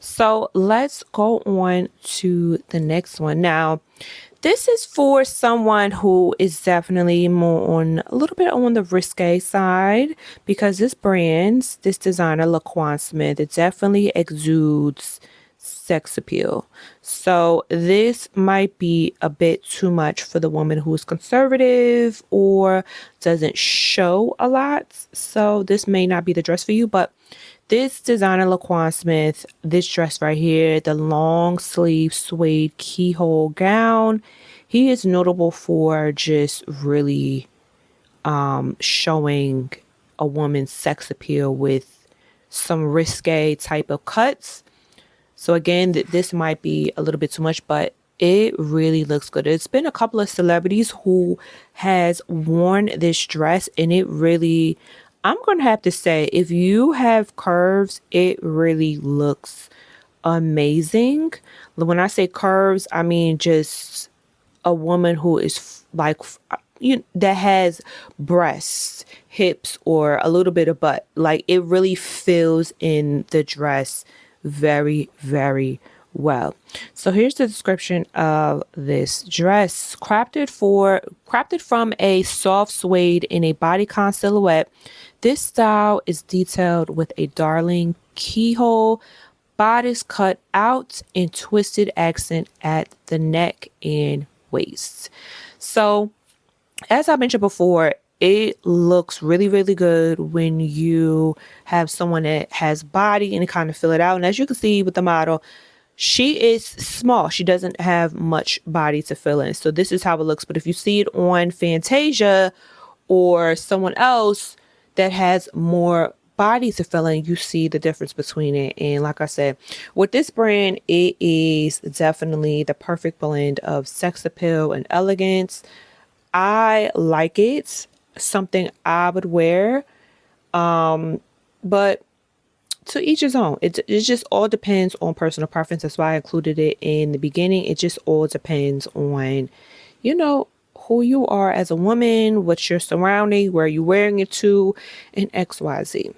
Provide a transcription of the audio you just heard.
So let's go on to the next one. Now, this is for someone who is definitely more on a little bit on the risque side because this designer, LaQuan Smith, it definitely exudes sex appeal. So this might be a bit too much for the woman who's conservative or doesn't show a lot. So this may not be the dress for you, but this designer, LaQuan Smith, this dress right here, the long sleeve suede keyhole gown, he is notable for just really showing a woman's sex appeal with some risque type of cuts. So again, this might be a little bit too much, but it really looks good. It's been a couple of celebrities who has worn this dress, and it really, I'm going to have to say, if you have curves, it really looks amazing. When I say curves, I mean just a woman who is that has breasts, hips, or a little bit of butt. Like it really fills in the dress very, very well. So here's the description of this dress. Crafted from a soft suede in a bodycon silhouette. This style is detailed with a darling keyhole, bodice cut out, and twisted accent at the neck and waist. So as I mentioned before, it looks really, really good when you have someone that has body and kind of fill it out. And as you can see with the model, she is small. She doesn't have much body to fill in. So this is how it looks. But if you see it on Fantasia or someone else that has more body to fill in, you see the difference between it. And like I said, with this brand, it is definitely the perfect blend of sex appeal and elegance. I like it. Something I would wear. But to each his own. It just all depends on personal preference. That's why I included it in the beginning. It just all depends on, who you are as a woman, what's your surrounding, where you're wearing it to, and XYZ.